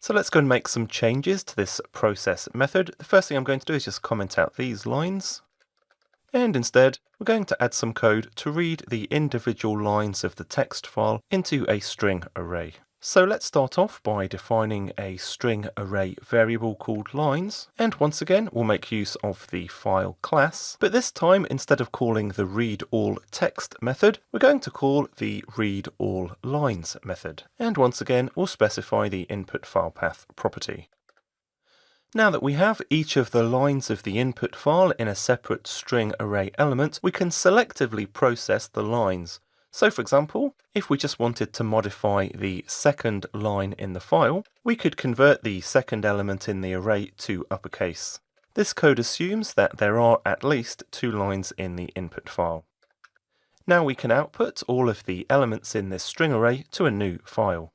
So let's go and make some changes to this process method. The first thing I'm going to do is just comment out these lines. And instead, we're going to add some code to read the individual lines of the text file into a string array. So let's start off by defining a string array variable called lines. And once again, we'll make use of the file class. But this time, instead of calling the readAllText method, we're going to call the readAllLines method. And once again, we'll specify the input file path property. Now that we have each of the lines of the input file in a separate string array element, we can selectively process the lines. So for example, if we just wanted to modify the second line in the file, we could convert the second element in the array to uppercase. This code assumes that there are at least 2 lines in the input file. Now we can output all of the elements in this string array to a new file.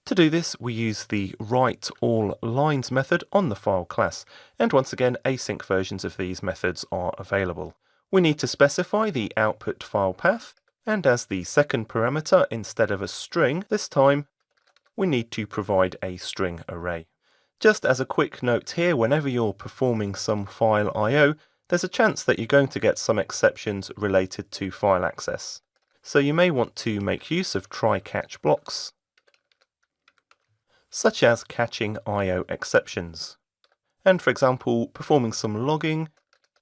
To do this, we use the writeAllLines method on the file class, and once again, async versions of these methods are available. We need to specify the output file path, and as the second parameter instead of a string, this time we need to provide a string array. Just as a quick note here, whenever you're performing some file I/O, there's a chance that you're going to get some exceptions related to file access. So you may want to make use of try-catch blocks, such as catching I/O exceptions, and for example, performing some logging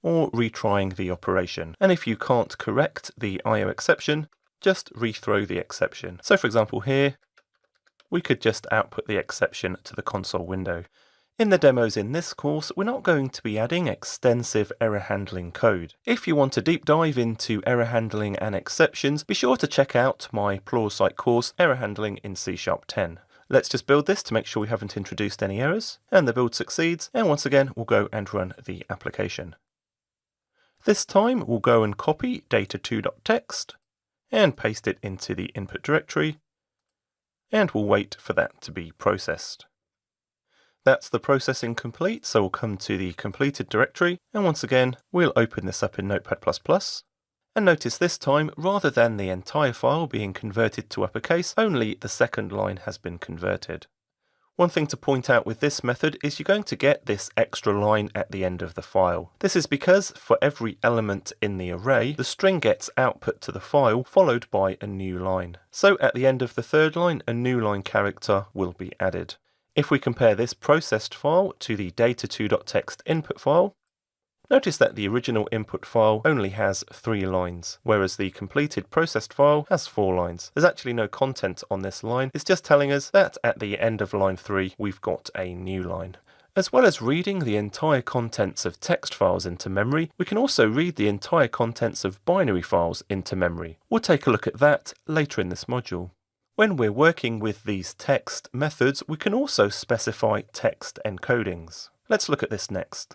or retrying the operation. And if you can't correct the I/O exception, just rethrow the exception. So for example here, we could just output the exception to the console window. In the demos in this course, we're not going to be adding extensive error handling code. If you want a deep dive into error handling and exceptions, be sure to check out my Pluralsight course, Error Handling in C#10. Let's just build this to make sure we haven't introduced any errors, and the build succeeds, and once again we'll go and run the application. This time we'll go and copy data2.txt and paste it into the input directory, and we'll wait for that to be processed. That's the processing complete, so we'll come to the completed directory, and once again we'll open this up in Notepad++. And notice this time, rather than the entire file being converted to uppercase, only the second line has been converted. One thing to point out with this method is you're going to get this extra line at the end of the file. This is because for every element in the array, the string gets output to the file followed by a new line. So at the end of the third line, a new line character will be added. If we compare this processed file to the data2.txt input file, notice that the original input file only has 3 lines, whereas the completed processed file has 4 lines. There's actually no content on this line, it's just telling us that at the end of line 3 we've got a new line. As well as reading the entire contents of text files into memory, we can also read the entire contents of binary files into memory. We'll take a look at that later in this module. When we're working with these text methods, we can also specify text encodings. Let's look at this next.